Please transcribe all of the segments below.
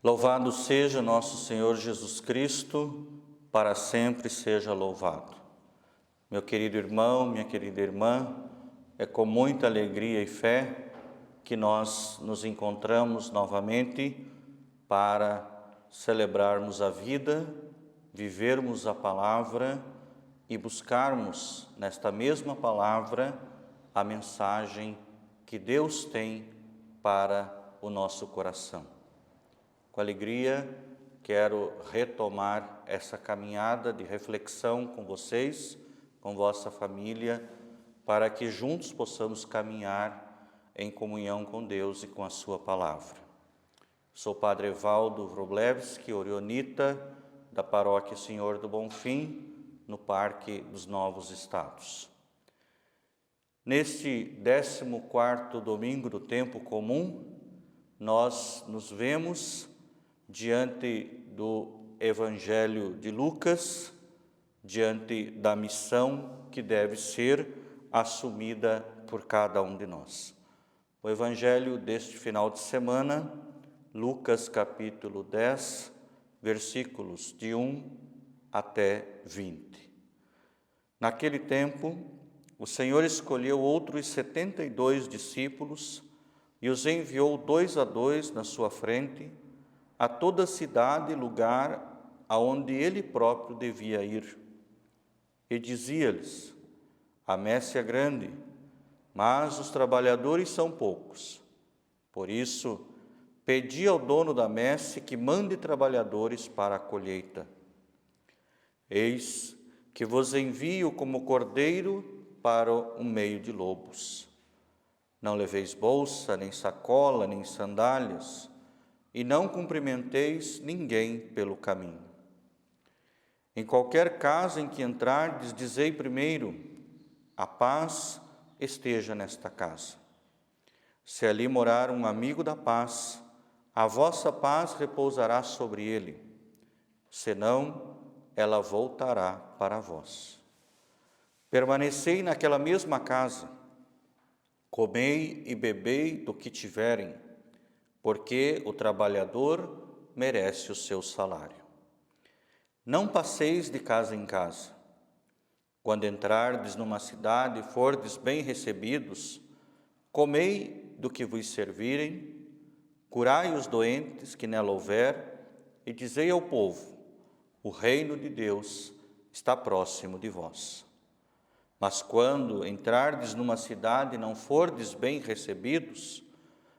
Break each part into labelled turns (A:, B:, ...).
A: Louvado seja nosso Senhor Jesus Cristo, para sempre seja louvado. Meu querido irmão, minha querida irmã, é com muita alegria e fé que nós nos encontramos novamente para celebrarmos a vida, vivermos a palavra e buscarmos nesta mesma palavra a mensagem que Deus tem para o nosso coração. Com alegria, quero retomar essa caminhada de reflexão com vocês, com vossa família, para que juntos possamos caminhar em comunhão com Deus e com a sua palavra. Sou o Padre Evaldo Wroblewski, orionita da Paróquia Senhor do Bonfim, no Parque dos Novos Estados. Neste 14º domingo do tempo comum, nós nos vemos diante do Evangelho de Lucas, diante da missão que deve ser assumida por cada um de nós. O Evangelho deste final de semana, Lucas capítulo 10, versículos de 1 até 20. Naquele tempo, o Senhor escolheu outros 72 discípulos e os enviou 2 a 2 na sua frente, a toda cidade e lugar aonde ele próprio devia ir. E dizia-lhes: a messe é grande, mas os trabalhadores são poucos. Por isso, pedi ao dono da messe que mande trabalhadores para a colheita. Eis que vos envio como cordeiro para o meio de lobos. Não leveis bolsa, nem sacola, nem sandálias, e não cumprimenteis ninguém pelo caminho. Em qualquer casa em que entrardes, dizei primeiro: a paz esteja nesta casa. Se ali morar um amigo da paz, a vossa paz repousará sobre ele, senão ela voltará para vós. Permanecei naquela mesma casa, comei e bebei do que tiverem, porque o trabalhador merece o seu salário. Não passeis de casa em casa. Quando entrardes numa cidade e fordes bem recebidos, comei do que vos servirem, curai os doentes que nela houver, e dizei ao povo: o reino de Deus está próximo de vós. Mas quando entrardes numa cidade e não fordes bem recebidos,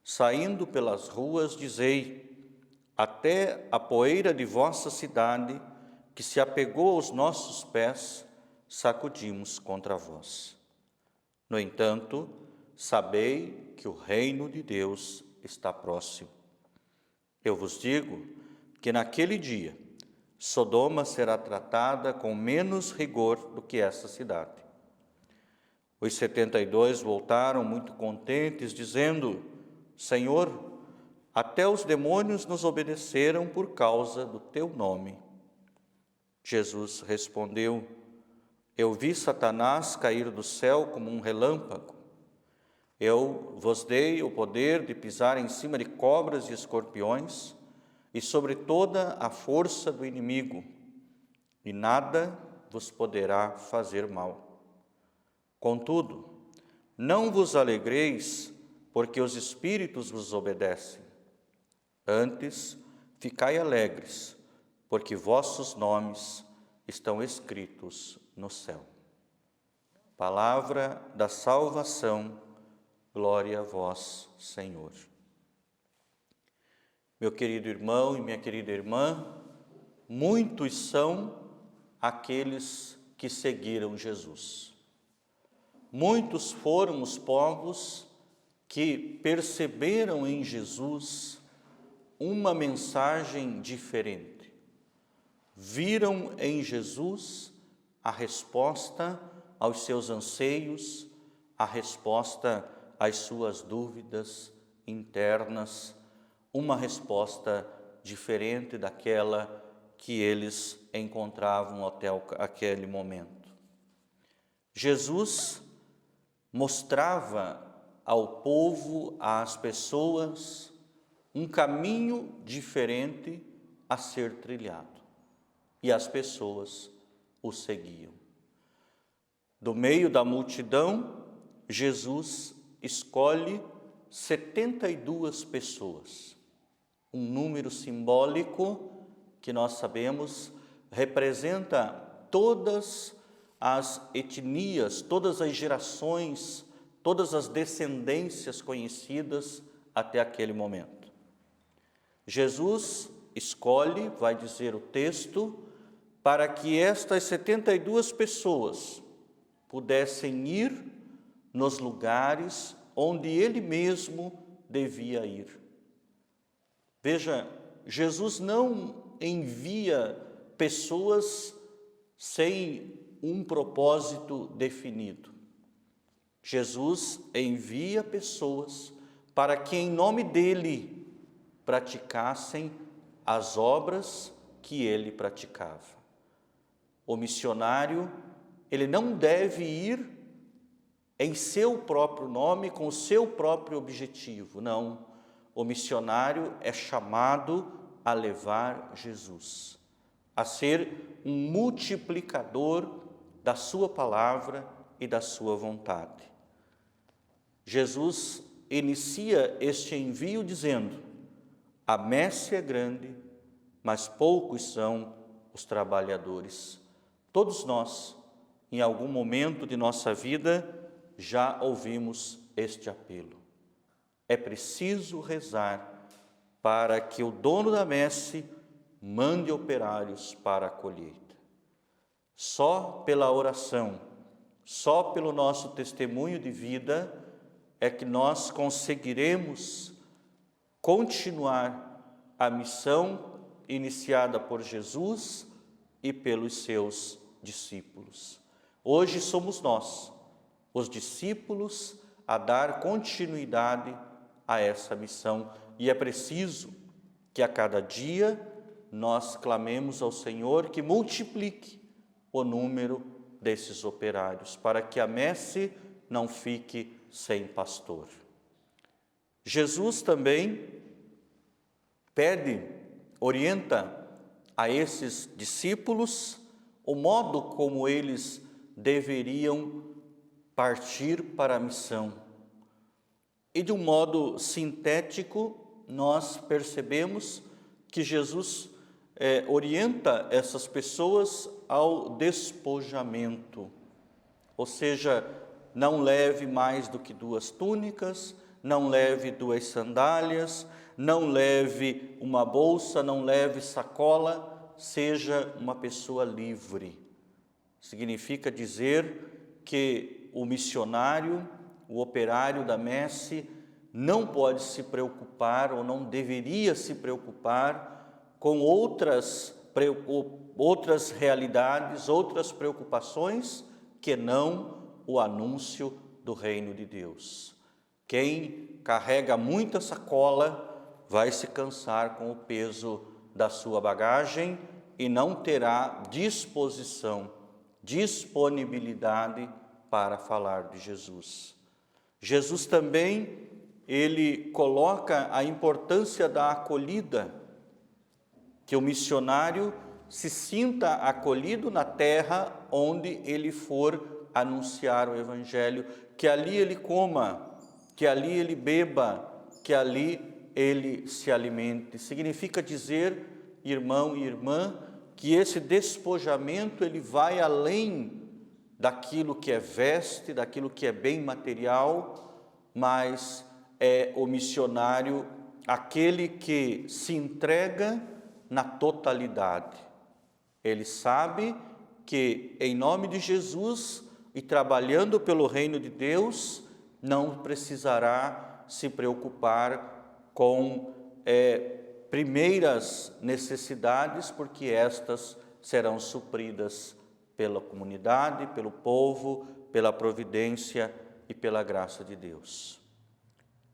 A: saindo pelas ruas, dizei: até a poeira de vossa cidade, que se apegou aos nossos pés, sacudimos contra vós. No entanto, sabei que o reino de Deus está próximo. Eu vos digo que naquele dia, Sodoma será tratada com menos rigor do que essa cidade. Os 72 voltaram muito contentes, dizendo: Senhor, até os demônios nos obedeceram por causa do teu nome. Jesus respondeu: eu vi Satanás cair do céu como um relâmpago. Eu vos dei o poder de pisar em cima de cobras e escorpiões e sobre toda a força do inimigo, e nada vos poderá fazer mal. Contudo, não vos alegreis porque os espíritos vos obedecem. Antes, ficai alegres, porque vossos nomes estão escritos no céu. Palavra da salvação, glória a vós, Senhor. Meu querido irmão e minha querida irmã, muitos são aqueles que seguiram Jesus. Muitos foram os povos que perceberam em Jesus uma mensagem diferente. Viram em Jesus a resposta aos seus anseios, a resposta às suas dúvidas internas, uma resposta diferente daquela que eles encontravam até aquele momento. Jesus mostrava ao povo, às pessoas, um caminho diferente a ser trilhado. E as pessoas o seguiam. Do meio da multidão, Jesus escolhe 72 pessoas. Um número simbólico que nós sabemos representa todas as etnias, todas as gerações, todas as descendências conhecidas até aquele momento. Jesus escolhe, vai dizer o texto, para que estas 72 pessoas pudessem ir nos lugares onde ele mesmo devia ir. Veja, Jesus não envia pessoas sem um propósito definido. Jesus envia pessoas para que em nome dele praticassem as obras que ele praticava. O missionário, ele não deve ir em seu próprio nome, com o seu próprio objetivo, não. O missionário é chamado a levar Jesus, a ser um multiplicador da sua palavra e da sua vontade. Jesus inicia este envio dizendo: a messe é grande, mas poucos são os trabalhadores. Todos nós, em algum momento de nossa vida, já ouvimos este apelo. É preciso rezar para que o dono da messe mande operários para a colheita. Só pela oração, só pelo nosso testemunho de vida é que nós conseguiremos continuar a missão iniciada por Jesus e pelos seus discípulos. Hoje somos nós, os discípulos, a dar continuidade a essa missão. E é preciso que a cada dia nós clamemos ao Senhor que multiplique o número desses operários, para que a messe não fique sem pastor. Jesus também pede, orienta a esses discípulos o modo como eles deveriam partir para a missão. E de um modo sintético, nós percebemos que Jesus orienta essas pessoas ao despojamento. Ou seja, não leve mais do que 2 túnicas, não leve 2 sandálias, não leve uma bolsa, não leve sacola, seja uma pessoa livre. Significa dizer que o missionário, o operário da messe, não pode se preocupar ou não deveria se preocupar com outras realidades, outras preocupações que não o anúncio do reino de Deus. Quem carrega muita sacola vai se cansar com o peso da sua bagagem e não terá disposição, disponibilidade para falar de Jesus. Jesus também, ele coloca a importância da acolhida, que o missionário se sinta acolhido na terra onde ele for anunciar o Evangelho, que ali ele coma, que ali ele beba, que ali ele se alimente. Significa dizer, irmão e irmã, que esse despojamento ele vai além daquilo que é veste, daquilo que é bem material, mas é o missionário aquele que se entrega na totalidade. Ele sabe que em nome de Jesus e trabalhando pelo reino de Deus, não precisará se preocupar com primeiras necessidades, porque estas serão supridas pela comunidade, pelo povo, pela providência e pela graça de Deus.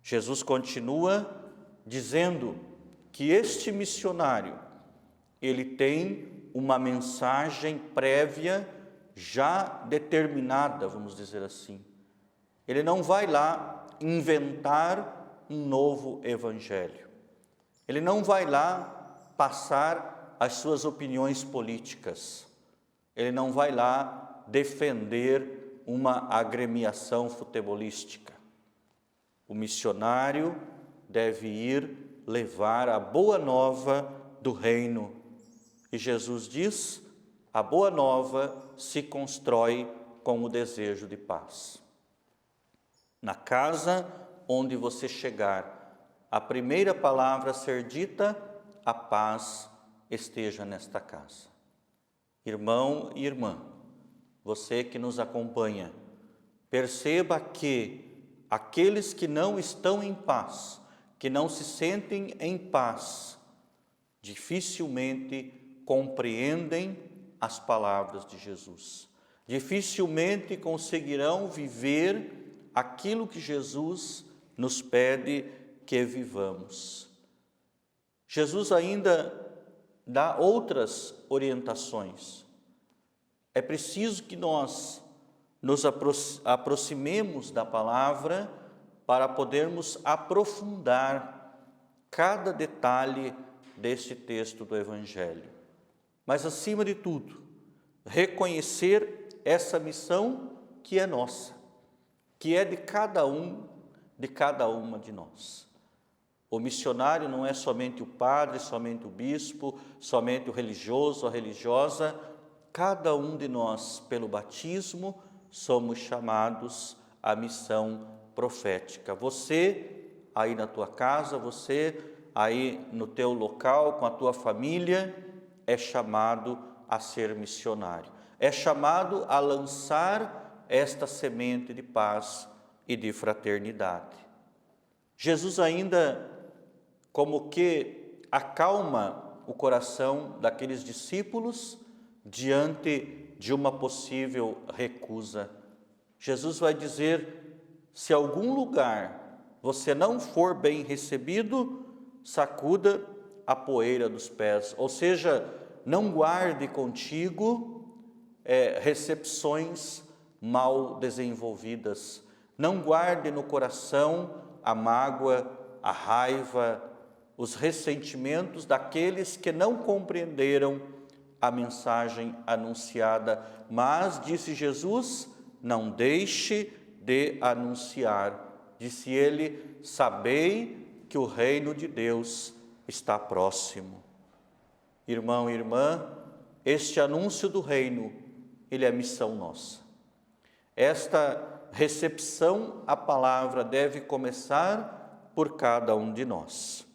A: Jesus continua dizendo que este missionário, ele tem uma mensagem prévia já determinada, vamos dizer assim. Ele não vai lá inventar um novo evangelho. Ele não vai lá passar as suas opiniões políticas. Ele não vai lá defender uma agremiação futebolística. O missionário deve ir levar a boa nova do reino. E Jesus diz: a boa nova se constrói com o desejo de paz. Na casa onde você chegar, a primeira palavra a ser dita: a paz esteja nesta casa. Irmão e irmã, você que nos acompanha, perceba que aqueles que não estão em paz, que não se sentem em paz, dificilmente compreendem as palavras de Jesus. Dificilmente conseguirão viver aquilo que Jesus nos pede que vivamos. Jesus ainda dá outras orientações. É preciso que nós nos aproximemos da palavra para podermos aprofundar cada detalhe deste texto do Evangelho. Mas, acima de tudo, reconhecer essa missão que é nossa, que é de cada um, de cada uma de nós. O missionário não é somente o padre, somente o bispo, somente o religioso, a religiosa. Cada um de nós, pelo batismo, somos chamados à missão profética. Você, aí na tua casa, você, aí no teu local, com a tua família, é chamado a ser missionário. É chamado a lançar esta semente de paz e de fraternidade. Jesus ainda, como que acalma o coração daqueles discípulos diante de uma possível recusa. Jesus vai dizer: se algum lugar você não for bem recebido, sacuda a poeira dos pés. Ou seja, não guarde contigo recepções mal desenvolvidas. Não guarde no coração a mágoa, a raiva, os ressentimentos daqueles que não compreenderam a mensagem anunciada. Mas, disse Jesus, não deixe de anunciar. Disse ele: sabei que o reino de Deus está próximo. Irmão e irmã, este anúncio do reino, ele é missão nossa. Esta recepção à palavra deve começar por cada um de nós.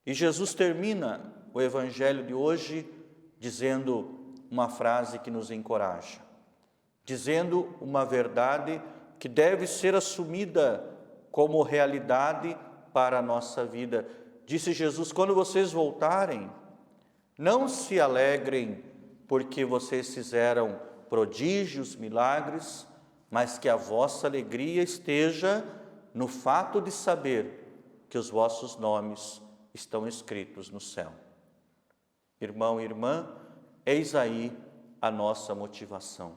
A: E Jesus termina o Evangelho de hoje dizendo uma frase que nos encoraja, dizendo uma verdade que deve ser assumida como realidade para a nossa vida. Disse Jesus: quando vocês voltarem, não se alegrem porque vocês fizeram prodígios, milagres, mas que a vossa alegria esteja no fato de saber que os vossos nomes estão escritos no céu. Irmão e irmã, eis aí a nossa motivação: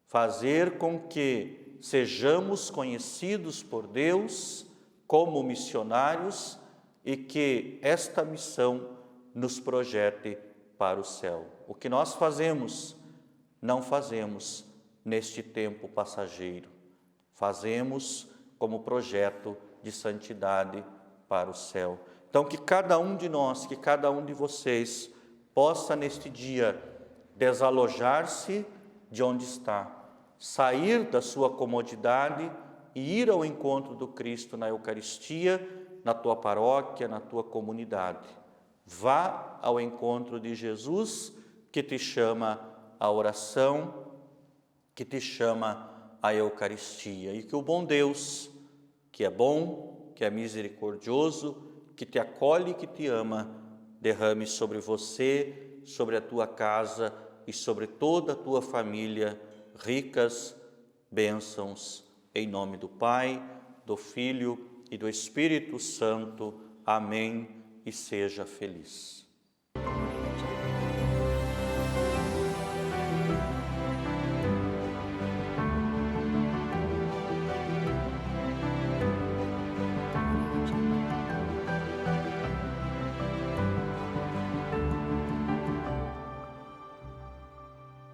A: fazer com que sejamos conhecidos por Deus como missionários e que esta missão nos projete para o céu. O que nós fazemos, não fazemos neste tempo passageiro, fazemos como projeto de santidade para o céu. Então, que cada um de nós, que cada um de vocês possa neste dia desalojar-se de onde está, sair da sua comodidade e ir ao encontro do Cristo na Eucaristia, na tua paróquia, na tua comunidade. Vá ao encontro de Jesus, que te chama à oração, que te chama à Eucaristia. E que o bom Deus, que é bom, que é misericordioso, que te acolhe e que te ama, derrame sobre você, sobre a tua casa e sobre toda a tua família ricas bênçãos, em nome do Pai, do Filho e do Espírito Santo. Amém. E seja feliz.